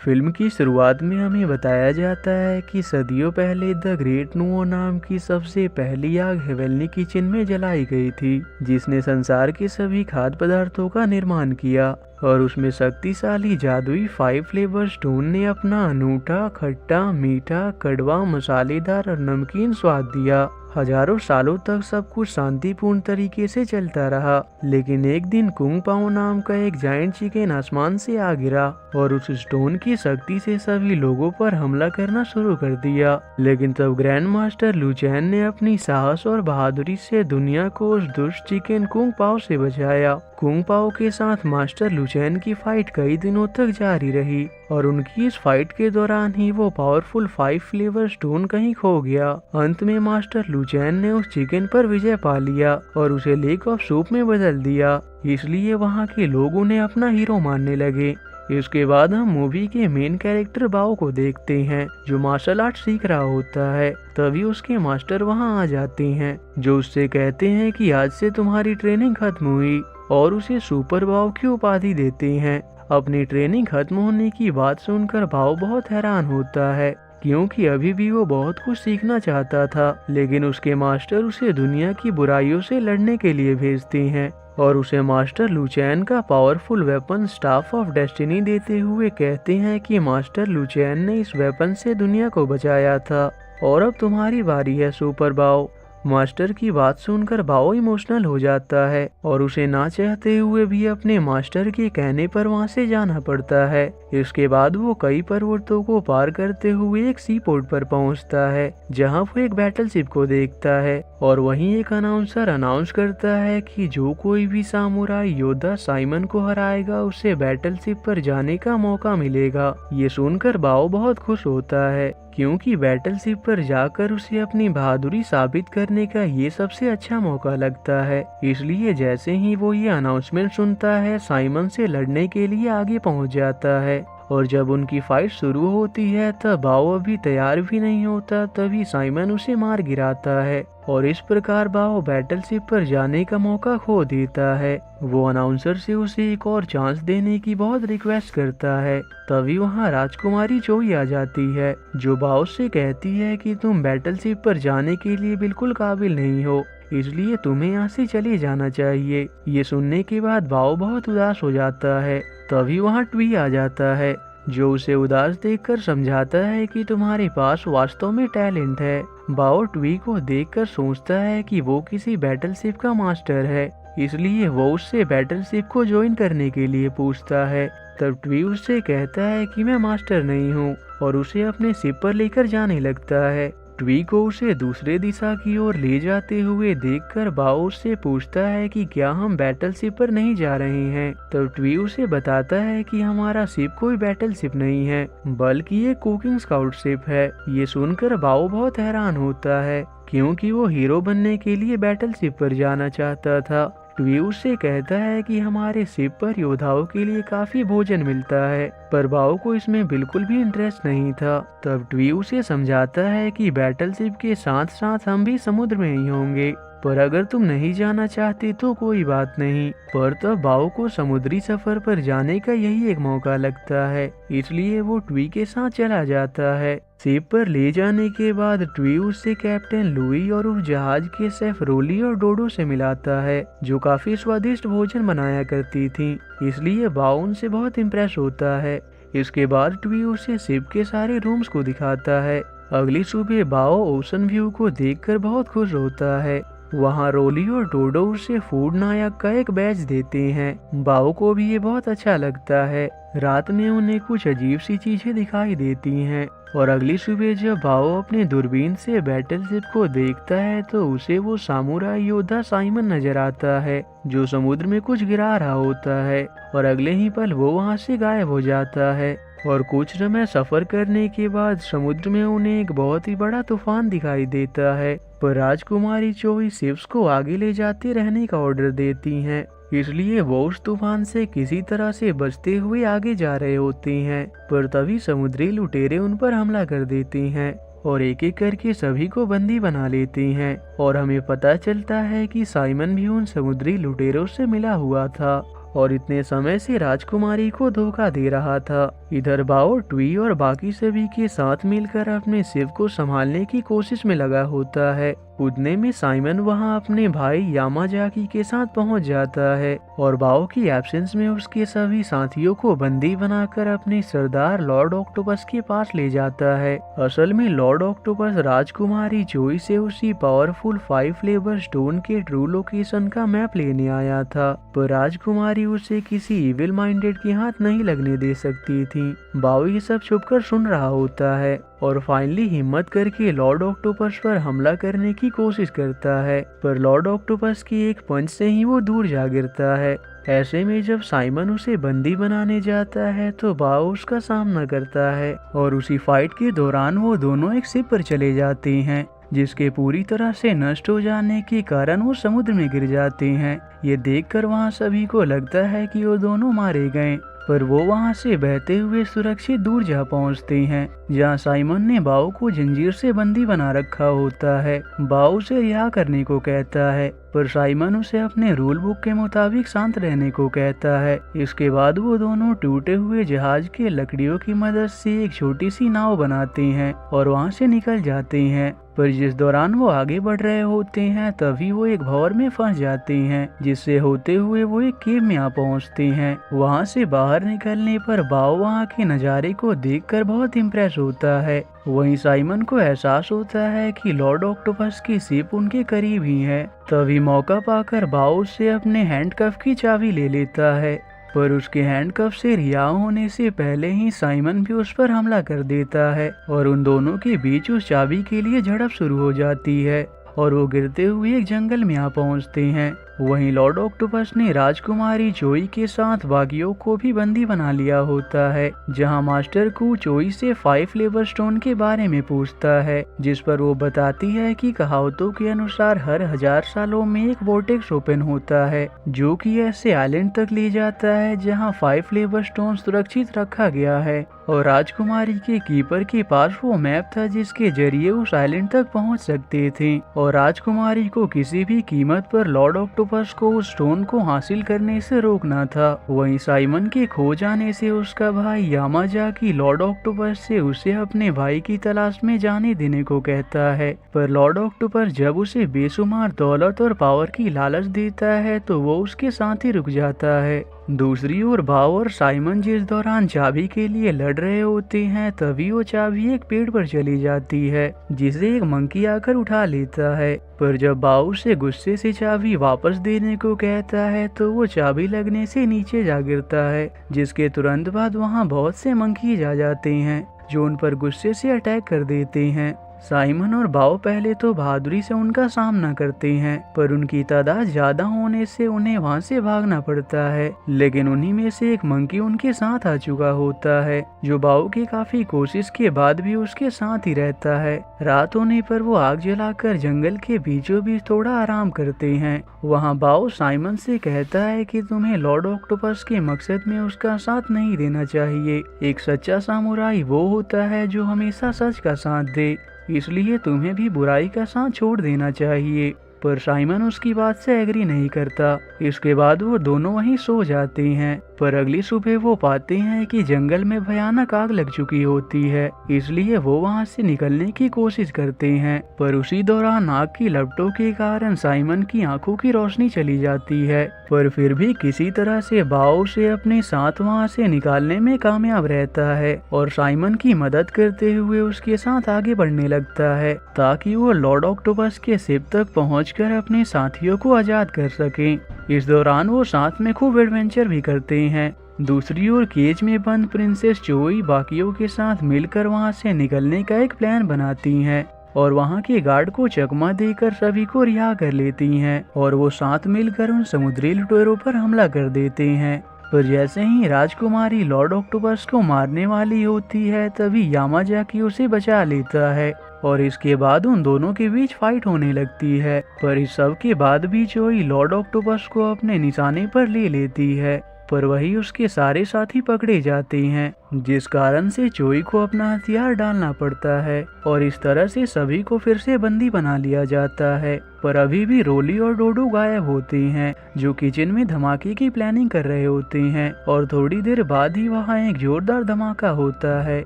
Film की शुरुआत में हमें बताया जाता है कि सदियों पहले द ग्रेट नुओ नाम की सबसे पहली आग हेवनली किचन में जलाई गई थी, जिसने संसार के सभी खाद्य पदार्थों का निर्माण किया। और उसमें शक्तिशाली जादुई 5 फ्लेवर स्टोन ने अपना अनूठा, खट्टा, मीठा, कड़वा, मसालेदार और नमकीन स्वाद दिया। हजारों सालों तक सब कुछ शांतिपूर्ण तरीके से चलता रहा, लेकिन एक दिन कुंग पाओ नाम का एक जायंट चिकन आसमान से आ गिरा और उस स्टोन की शक्ति से सभी लोगों पर हमला करना शुरू कर दिया। लेकिन तब ग्रैंड मास्टर लुचैन ने अपनी साहस और बहादुरी से दुनिया को उस दुष्ट चिकन कुंग पाओ से बचाया। कुंग पाओ के साथ मास्टर लुचैन की फाइट कई दिनों तक जारी रही और उनकी इस फाइट के दौरान ही वो पावरफुल 5 फ्लेवर स्टोन कहीं खो गया। अंत में मास्टर लुचैन ने उस चिकन पर विजय पा लिया और उसे लेक ऑफ सूप में बदल दिया। इसलिए वहाँ के लोग उन्हें अपना हीरो मानने लगे। इसके बाद हम मूवी के मेन कैरेक्टर बाओ को देखते हैं, जो मार्शल आर्ट सीख रहा होता है। तभी उसके मास्टर वहाँ आ जाते हैं, जो उससे कहते हैं कि आज से तुम्हारी ट्रेनिंग खत्म हुई और उसे सुपर बाओ की उपाधि देते हैं। अपनी ट्रेनिंग खत्म होने की बात सुनकर बाओ बहुत हैरान होता है, क्योंकि अभी भी वो बहुत कुछ सीखना चाहता था। लेकिन उसके मास्टर उसे दुनिया की बुराइयों से लड़ने के लिए भेजते हैं और उसे मास्टर लुचैन का powerful weapon staff of destiny देते हुए कहते हैं कि मास्टर लुचैन ने इस वेपन से दुनिया को बचाया था और अब तुम्हारी बारी है सुपर बाओ। मास्टर की बात सुनकर बाओ इमोशनल हो जाता है और उसे ना चाहते हुए भी अपने मास्टर के कहने पर वहां से जाना पड़ता है। इसके बाद वो कई पर्वतों को पार करते हुए एक सी पोर्ट पर पहुंचता है, जहां वो एक बैटलशिप को देखता है और वहीं एक अनाउंसर अनाउंस करता है कि जो कोई भी सामुराई योद्धा साइमन को हराएगा उसे बैटलशिप पर जाने का मौका मिलेगा। ये सुनकर बाओ बहुत खुश होता है, क्योंकि बैटलशिप पर जाकर उसे अपनी बहादुरी साबित करने का ये सबसे अच्छा मौका लगता है। इसलिए जैसे ही वो ये अनाउंसमेंट सुनता है, साइमन से लड़ने के लिए आगे पहुंच जाता है। और जब उनकी फाइट शुरू होती है तब बाओ अभी तैयार भी नहीं होता, तभी साइमन उसे मार गिराता है और इस प्रकार बाओ बैटलशिप पर जाने का मौका खो देता है। वो अनाउंसर से उसे एक और चांस देने की बहुत रिक्वेस्ट करता है। तभी वहाँ राजकुमारी चोई आ जाती है, जो बाओ से कहती है कि तुम बैटलशिप पर जाने के लिए बिल्कुल काबिल नहीं हो, इसलिए तुम्हें यहाँ से चले जाना चाहिए। ये सुनने के बाद बाओ बहुत उदास हो जाता है। तभी वहाँ ट्वी आ जाता है, जो उसे उदास देखकर समझाता है कि तुम्हारे पास वास्तव में टैलेंट है। बाओ ट्वी को देखकर सोचता है कि वो किसी बैटलशिप का मास्टर है, इसलिए वो उससे बैटलशिप को ज्वाइन करने के लिए पूछता है। तब ट्वी उससे कहता है कि मैं मास्टर नहीं हूँ और उसे अपने शिप पर लेकर जाने लगता है। ट्वी को उसे दूसरे दिशा की ओर ले जाते हुए देखकर बाओ उससे पूछता है कि क्या हम बैटलशिप पर नहीं जा रहे हैं। तब ट्वी उसे बताता है कि हमारा शिप कोई बैटलशिप नहीं है, बल्कि एक कुकिंग स्काउट शिप है। ये सुनकर बाओ बहुत हैरान होता है, क्योंकि वो हीरो बनने के लिए बैटलशिप पर जाना चाहता था। ट्वी उससे कहता है कि हमारे शिप पर योद्धाओं के लिए काफी भोजन मिलता है, पर बाओ को इसमें बिल्कुल भी इंटरेस्ट नहीं था। तब ट्वी उसे समझाता है कि बैटलशिप के साथ साथ हम भी समुद्र में ही होंगे, पर अगर तुम नहीं जाना चाहते तो कोई बात नहीं। पर तब बाओ को समुद्री सफर पर जाने का यही एक मौका लगता है, इसलिए वो ट्वी के साथ चला जाता है। शिप पर ले जाने के बाद ट्वी उससे कैप्टन लुई और उस जहाज के शेफ रोली और डोडो से मिलाता है, जो काफी स्वादिष्ट भोजन बनाया करती थी। इसलिए बाओ उनसे बहुत इम्प्रेस होता है। इसके बाद ट्वी उसे शिप के सारे रूम्स को दिखाता है। अगली सुबह बाओ ओशन व्यू को देखकर बहुत खुश होता है। वहाँ रोली और डोडो उसे फूड नायक का एक बैच देते हैं। बाओ को भी ये बहुत अच्छा लगता है। रात में उन्हें कुछ अजीब सी चीजें दिखाई देती हैं और अगली सुबह जब बाओ अपने दूरबीन से बैटलशिप को देखता है तो उसे वो सामुराई योद्धा साइमन नजर आता है, जो समुद्र में कुछ गिरा रहा होता है और अगले ही पल वो वहाँ से गायब हो जाता है। और कुछ समय सफर करने के बाद समुद्र में उन्हें एक बहुत ही बड़ा तूफान दिखाई देता है, पर राजकुमारी चोई शिप्स को आगे ले जाते रहने का ऑर्डर देती हैं। इसलिए वो उस तूफान से किसी तरह से बचते हुए आगे जा रहे होते हैं, पर तभी समुद्री लुटेरे उन पर हमला कर देते हैं और एक एक करके सभी को बंदी बना लेते हैं। और हमें पता चलता है कि साइमन भी उन समुद्री लुटेरों से मिला हुआ था और इतने समय से राजकुमारी को धोखा दे रहा था। इधर बाओ, ट्वी और बाकी सभी के साथ मिलकर अपने शिप को संभालने की कोशिश में लगा होता है। उतने में साइमन वहां अपने भाई यामाजाकी के साथ पहुंच जाता है और बाओ की एब्सेंस में उसके सभी साथियों को बंदी बनाकर अपने सरदार लॉर्ड ऑक्टोपस के पास ले जाता है। असल में लॉर्ड ऑक्टोपस राजकुमारी जोई से उसी पावरफुल 5 फ्लेवर स्टोन के ट्रू लोकेशन का मैप लेने आया था, पर राजकुमारी उसे किसी इविल माइंडेड के हाथ नहीं लगने दे सकती थी। बाओ ये सब छुपकर सुन रहा होता है और फाइनली हिम्मत करके लॉर्ड ऑक्टोपस पर हमला करने की कोशिश करता है, पर लॉर्ड ऑक्टोपस की एक पंच से ही वो दूर जा गिरता है। ऐसे में जब साइमन उसे बंदी बनाने जाता है तो बाओ उसका सामना करता है और उसी फाइट के दौरान वो दोनों एक शिप पर चले जाते हैं, जिसके पूरी तरह से नष्ट हो जाने के कारण वो समुद्र में गिर जाते हैं। ये देखकर वहाँ सभी को लगता है कि वो दोनों मारे गए, पर वो वहाँ से बहते हुए सुरक्षित दूर जा पहुँचते हैं, जहाँ साइमन ने बाओ को जंजीर से बंदी बना रखा होता है। बाओ उसे रिहा करने को कहता है, पर साइमन उसे अपने रूल बुक के मुताबिक शांत रहने को कहता है। इसके बाद वो दोनों टूटे हुए जहाज के लकड़ियों की मदद से एक छोटी सी नाव बनाते हैं और वहाँ से निकल जाते हैं। पर जिस दौरान वो आगे बढ़ रहे होते हैं तभी वो एक भंवर में फंस जाते हैं, जिससे होते हुए वो एक केव में आ पहुँचते हैं। वहाँ से बाहर निकलने पर बाओ वहाँ के नज़ारे को देखकर बहुत इम्प्रेस होता है। वहीं साइमन को एहसास होता है कि लॉर्ड ऑक्टोपस की शिप उनके करीब ही है। तभी मौका पाकर बाओ से अपने हैंडकफ की चाबी ले लेता है, पर उसके हैंडकफ से रिहा होने से पहले ही साइमन भी उस पर हमला कर देता है और उन दोनों के बीच उस चाबी के लिए झड़प शुरू हो जाती है और वो गिरते हुए एक जंगल में आ पहुंचते हैं। वहीं लॉर्ड ऑक्टोपस ने राजकुमारी जोई के साथ बागियों को भी बंदी बना लिया होता है, जहां मास्टर कू जोई से 5 फ्लेवर स्टोन के बारे में पूछता है, जिस पर वो बताती है कि कहावतों के अनुसार हर 1000 सालों में एक वोर्टेक्स ओपन होता है जो कि ऐसे आइलैंड तक ले जाता है जहां 5 फ्लेवर स्टोन सुरक्षित रखा गया है। और राजकुमारी के कीपर के पास वो मैप था जिसके जरिए उस आइलैंड तक पहुंच सकते थे और राजकुमारी को किसी भी कीमत पर लॉर्ड ऑक्टोपस को उस स्टोन को हासिल करने से रोकना था। वहीं साइमन के खो जाने से उसका भाई यामाजाकी लॉर्ड ऑक्टोपस से उसे अपने भाई की तलाश में जाने देने को कहता है, पर लॉर्ड ऑक्टोपस जब उसे बेशुमार दौलत और पावर की लालच देता है तो वो उसके साथ ही रुक जाता है। दूसरी ओर बाओ और साइमन जिस दौरान चाबी के लिए लड़ रहे होते हैं तभी वो चाबी एक पेड़ पर चली जाती है, जिसे एक मंकी आकर उठा लेता है। पर जब बाओ उसे गुस्से से चाबी वापस देने को कहता है तो वो चाबी लगने से नीचे जा गिरता है, जिसके तुरंत बाद वहाँ बहुत से मंकीज आ जाते हैं जो उन पर गुस्से से अटैक कर देते हैं। साइमन और बाओ पहले तो बहादुरी से उनका सामना करते हैं, पर उनकी तादाद ज्यादा होने से उन्हें वहां से भागना पड़ता है। लेकिन उन्हीं में से एक मंकी उनके साथ आ चुका होता है, जो बाओ की काफी कोशिश के बाद भी उसके साथ ही रहता है। रात होने पर वो आग जलाकर जंगल के बीचों बीच थोड़ा आराम करते हैं। वहाँ बाओ साइमन से कहता है कि तुम्हें लॉर्ड ऑक्टोपस के मकसद में उसका साथ नहीं देना चाहिए। एक सच्चा सामुराई वो होता है जो हमेशा सच का साथ दे, इसलिए तुम्हें भी बुराई का साथ छोड़ देना चाहिए। पर साइमन उसकी बात से एग्री नहीं करता। इसके बाद वो दोनों वहीं सो जाते हैं, पर अगली सुबह वो पाते हैं कि जंगल में भयानक आग लग चुकी होती है, इसलिए वो वहां से निकलने की कोशिश करते हैं। पर उसी दौरान आग की लपटों के कारण साइमन की आंखों की रोशनी चली जाती है, पर फिर भी किसी तरह से बाओ से अपने साथ वहां से निकालने में कामयाब रहता है और साइमन की मदद करते हुए उसके साथ आगे बढ़ने लगता है ताकि वो लॉर्ड ऑक्टोपस के शिप तक पहुंचकर अपने साथियों को आजाद कर सके। इस दौरान वो साथ में खूब एडवेंचर भी करते हैं। दूसरी ओर केज में बंद प्रिंसेस जोई बाकियों के साथ मिलकर वहां से निकलने का एक प्लान बनाती हैं और वहां के गार्ड को चकमा देकर सभी को रिहा कर लेती हैं और वो साथ मिलकर उन समुद्री लुटेरों पर हमला कर देते हैं। पर जैसे ही राजकुमारी लॉर्ड ऑक्टोपस को मारने वाली होती है तभी यामाजाकी उसे बचा लेता है और इसके बाद उन दोनों के बीच फाइट होने लगती है। पर इस सब के बाद भी जोई लॉर्ड ऑक्टोपस को अपने निशाने पर ले लेती है, पर वही उसके सारे साथी पकड़े जाते हैं, जिस कारण से जोई को अपना हथियार डालना पड़ता है और इस तरह से सभी को फिर से बंदी बना लिया जाता है। पर अभी भी रोली और डोडो गायब होते हैं, जो किचन में धमाके की प्लानिंग कर रहे होते हैं। और थोड़ी देर बाद ही वहाँ एक जोरदार धमाका होता है,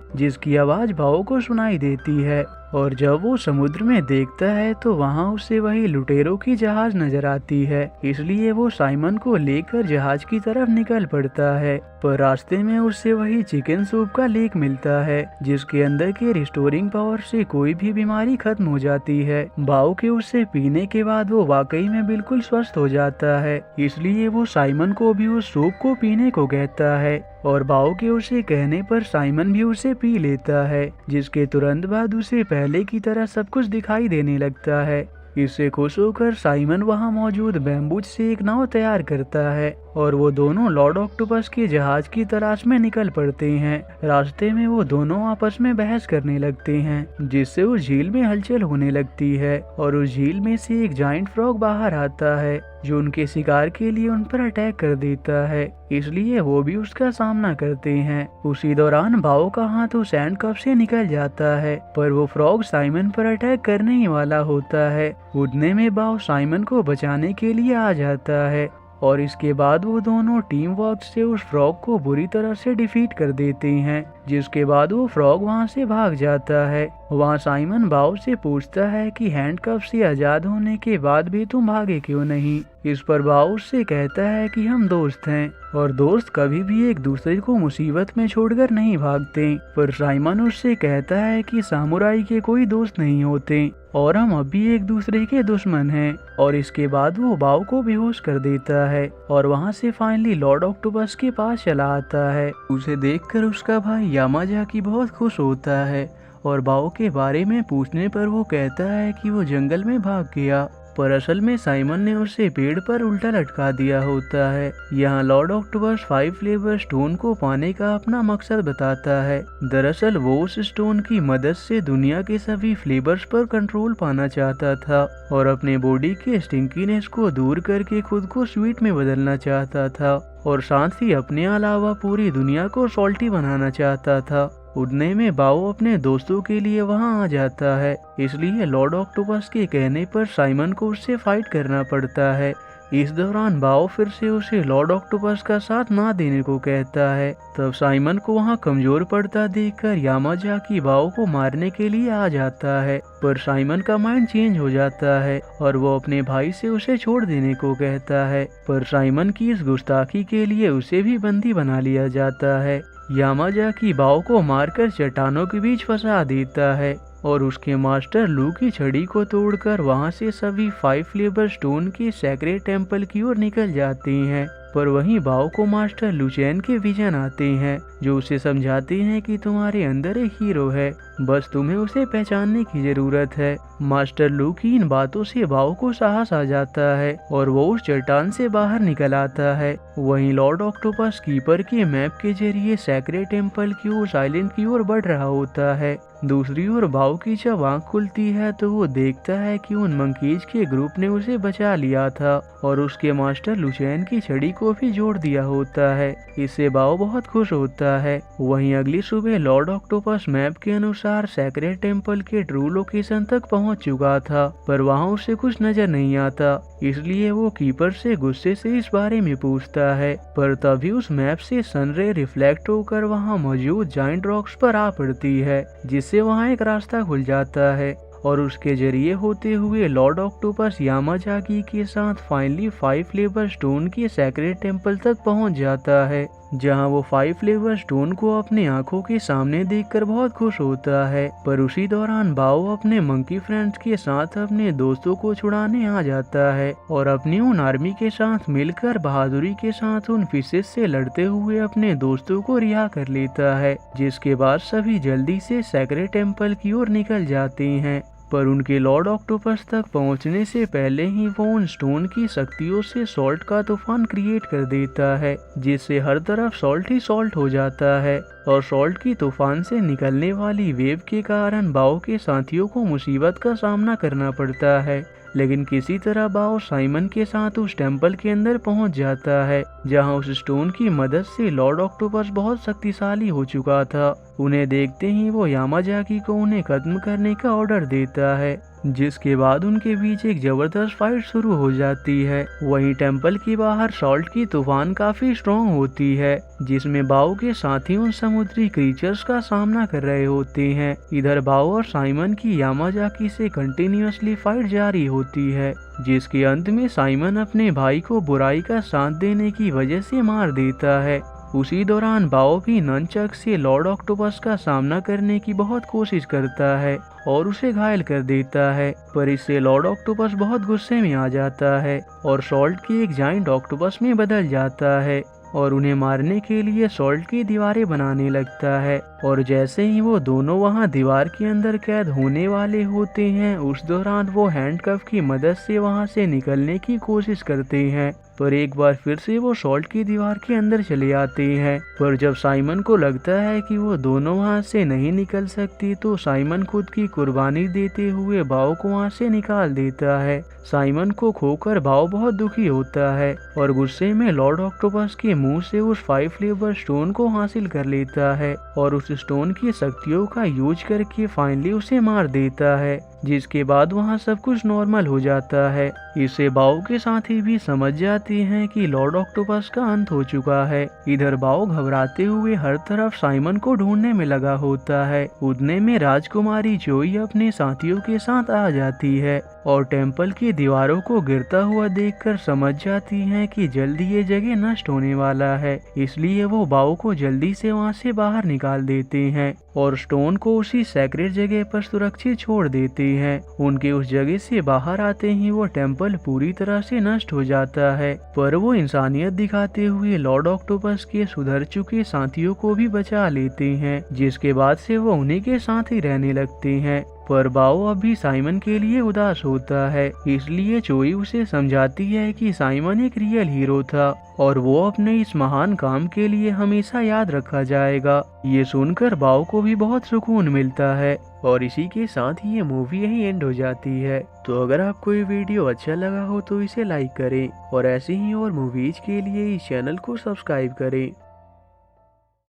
जिसकी आवाज बाओ को सुनाई देती है। और जब वो समुद्र में देखता है तो वहाँ उसे वही लुटेरों की जहाज नजर आती है, इसलिए वो साइमन को लेकर जहाज की तरफ निकल पड़ता है। पर रास्ते में उससे वही चिकन सूप का लेक मिलता है, जिसके अंदर के रिस्टोरिंग पावर से कोई भी बीमारी खत्म हो जाती है। बाओ के उससे पीने के बाद वो वाकई में बिल्कुल स्वस्थ हो जाता है, इसलिए वो साइमन को भी उस सूप को पीने को कहता है। और बाओ के उसे कहने पर साइमन भी उसे पी लेता है, जिसके तुरंत बाद उसे पहले की तरह सब कुछ दिखाई देने लगता है। इससे खुश होकर साइमन वहां मौजूद बैम्बूज से एक नाव तैयार करता है और वो दोनों लॉर्ड ऑक्टोपस के जहाज की तलाश में निकल पड़ते हैं। रास्ते में वो दोनों आपस में बहस करने लगते हैं, जिससे उस झील में हलचल होने लगती है और उस झील में से एक जाइंट फ्रॉग बाहर आता है, जो उनके शिकार के लिए उन पर अटैक कर देता है, इसलिए वो भी उसका सामना करते हैं। उसी दौरान बाओ का हाथ उस सैंड कप से निकल जाता है, पर वो फ्रॉग साइमन पर अटैक करने ही वाला होता है। उतने में बाओ साइमन को बचाने के लिए आ जाता है और इसके बाद वो दोनों टीम वर्क से उस फ्रॉग को बुरी तरह से डिफीट कर देते हैं, जिसके बाद वो फ्रॉग वहाँ से भाग जाता है। वहाँ साइमन बाओ से पूछता है कि हैंडकफ से आजाद होने के बाद भी तुम भागे क्यों नहीं। इस पर बाओ उससे कहता है कि हम दोस्त हैं और दोस्त कभी भी एक दूसरे को मुसीबत में छोड़कर नहीं भागते। पर साइमन उससे कहता है कि सामुराई के कोई दोस्त नहीं होते और हम अभी एक दूसरे के दुश्मन हैं। और इसके बाद वो बाओ को बेहोश कर देता है और वहाँ से फाइनली लॉर्ड ऑक्टोपस के पास चला आता है। उसे देखकर उसका भाई यामाजाकी बहुत खुश होता है और बाओ के बारे में पूछने पर वो कहता है कि वो जंगल में भाग गया, पर असल में साइमन ने उसे पेड़ पर उल्टा लटका दिया होता है। यहाँ लॉर्ड ऑक्टोपस 5 फ्लेवर स्टोन को पाने का अपना मकसद बताता है। दरअसल वो उस स्टोन की मदद से दुनिया के सभी फ्लेवर्स पर कंट्रोल पाना चाहता था और अपने बॉडी के स्टिंकीनेस को दूर करके खुद को स्वीट में बदलना चाहता था और साथ ही अपने अलावा पूरी दुनिया को सॉल्टी बनाना चाहता था। उड़ने में बाओ अपने दोस्तों के लिए वहां आ जाता है, इसलिए लॉर्ड ऑक्टोपस के कहने पर साइमन को उससे फाइट करना पड़ता है। इस दौरान बाओ फिर से उसे लॉर्ड ऑक्टोपस का साथ ना देने को कहता है। तब साइमन को वहां कमजोर पड़ता देखकर यामाजाकी बाओ को मारने के लिए आ जाता है, पर साइमन का माइंड चेंज हो जाता है और वो अपने भाई से उसे छोड़ देने को कहता है। पर साइमन की इस गुस्ताखी के लिए उसे भी बंदी बना लिया जाता है। यामाजाकी बाओ को मारकर चट्टानों के बीच फंसा देता है और उसके मास्टर लू की छड़ी को तोड़कर वहां से सभी 5 फ्लेवर स्टोन के सैक्रेड टेम्पल की ओर निकल जाते हैं। पर वहीं बाओ को मास्टर लुचैन के विजन आते हैं, जो उसे समझाते हैं कि तुम्हारे अंदर एक हीरो है, बस तुम्हें उसे पहचानने की जरूरत है। मास्टर लू की इन बातों से बाओ को साहस आ जाता है और वो उस चट्टान से बाहर निकल आता है। वहीं लॉर्ड ऑक्टोपस कीपर के मैप के जरिए सैक्रेड टेम्पल की ओर आइलैंड की ओर बढ़ रहा होता है। दूसरी ओर बाओ की जब आँख खुलती है तो वो देखता है कि उन मंकीज के ग्रुप ने उसे बचा लिया था और उसके मास्टर लुचैन की छड़ी को भी जोड़ दिया होता है। इससे बाओ बहुत खुश होता है। वहीं अगली सुबह लॉर्ड ऑक्टोपस मैप के अनुसार सैक्रेड टेम्पल के ट्रू लोकेशन तक पहुंच चुका था, पर वहां उसे कुछ नजर नहीं आता, इसलिए वो कीपर से गुस्से से इस बारे में पूछता है। पर तभी उस मैप से सनरे रिफ्लेक्ट होकर वहां मौजूद जाइंट रॉक्स पर आ पड़ती है, जिससे वहां एक रास्ता खुल जाता है और उसके जरिए होते हुए लॉर्ड ऑक्टोपस यामाजाकी के साथ फाइनली 5 फ्लेवर स्टोन के सैक्रेड टेम्पल तक पहुंच जाता है, जहां वो 5 फ्लेवर स्टोन को अपने आंखों के सामने देखकर बहुत खुश होता है। पर उसी दौरान बाओ अपने मंकी फ्रेंड्स के साथ अपने दोस्तों को छुड़ाने आ जाता है और अपनी उन आर्मी के साथ मिलकर बहादुरी के साथ उन फिशेस से लड़ते हुए अपने दोस्तों को रिहा कर लेता है, जिसके बाद सभी जल्दी से सैक्रेड टेम्पल की ओर निकल जाते हैं। पर उनके लॉर्ड ऑक्टोपस तक पहुंचने से पहले ही वो उन स्टोन की शक्तियों से सॉल्ट का तूफान क्रिएट कर देता है, जिससे हर तरफ सॉल्ट ही सॉल्ट हो जाता है और सॉल्ट की तूफान से निकलने वाली वेव के कारण बाओ के साथियों को मुसीबत का सामना करना पड़ता है। लेकिन किसी तरह बाओ साइमन के साथ उस टेम्पल के अंदर पहुंच जाता है, जहां उस स्टोन की मदद से लॉर्ड ऑक्टोपस बहुत शक्तिशाली हो चुका था उन्हें देखते ही वो यामाजाकी को उन्हें खत्म करने का ऑर्डर देता है, जिसके बाद उनके बीच एक जबरदस्त फाइट शुरू हो जाती है। वहीं टेम्पल के बाहर सॉल्ट की तूफान काफी स्ट्रॉन्ग होती है, जिसमें बाओ के साथी उन समुद्री क्रीचर्स का सामना कर रहे होते हैं। इधर बाओ और साइमन की यामाजाकी से कंटिन्यूअसली फाइट जारी होती है, जिसके अंत में साइमन अपने भाई को बुराई का साथ देने की वजह से मार देता है। उसी दौरान बाओ भी ननचक से लॉर्ड ऑक्टोपस का सामना करने की बहुत कोशिश करता है और उसे घायल कर देता है, पर इससे लॉर्ड ऑक्टोपस बहुत गुस्से में आ जाता है और सॉल्ट के एक जाइंट ऑक्टोपस में बदल जाता है और उन्हें मारने के लिए सॉल्ट की दीवारें बनाने लगता है। और जैसे ही वो दोनों वहां दीवार के अंदर कैद होने वाले होते हैं, उस दौरान वो हैंडकफ की मदद से वहां से निकलने की कोशिश करते हैं, पर एक बार फिर से वो सॉल्ट की दीवार के अंदर चले आते हैं। पर जब साइमन को लगता है कि वो दोनों वहां से नहीं निकल सकती, तो साइमन खुद की कुर्बानी देते हुए बाओ को वहां से निकाल देता है। साइमन को खोकर बाओ बहुत दुखी होता है और गुस्से में लॉर्ड ऑक्टोपस के मुंह से उस 5 फ्लेवर स्टोन को हासिल कर लेता है और उस स्टोन की शक्तियों का यूज करके फाइनली उसे मार देता है, जिसके बाद वहाँ सब कुछ नॉर्मल हो जाता है। इससे बाओ के साथी भी समझ जाते हैं कि लॉर्ड ऑक्टोपस का अंत हो चुका है। इधर बाओ घबराते हुए हर तरफ साइमन को ढूंढने में लगा होता है। उतने में राजकुमारी जोई अपने साथियों के साथ आ जाती है और टेम्पल की दीवारों को गिरता हुआ देखकर समझ जाती हैं कि जल्दी ये जगह नष्ट होने वाला है, इसलिए वो बाओ को जल्दी से वहाँ से बाहर निकाल देते हैं और स्टोन को उसी सेक्रेट जगह पर सुरक्षित छोड़ देते हैं। उनके उस जगह से बाहर आते ही वो टेम्पल पूरी तरह से नष्ट हो जाता है, पर वो इंसानियत दिखाते हुए लॉर्ड ऑक्टोपस के सुधर चुके साथियों को भी बचा लेते हैं, जिसके बाद से वो उन्हीं के साथ ही रहने लगते हैं। पर बाओ अभी साइमन के लिए उदास होता है, इसलिए चोई उसे समझाती है कि साइमन एक रियल हीरो था और वो अपने इस महान काम के लिए हमेशा याद रखा जाएगा। ये सुनकर बाओ को भी बहुत सुकून मिलता है और इसी के साथ ये मूवी यही एंड हो जाती है। तो अगर आपको ये वीडियो अच्छा लगा हो तो इसे लाइक करें और ऐसे ही और मूवीज के लिए इस चैनल को सब्सक्राइब करें।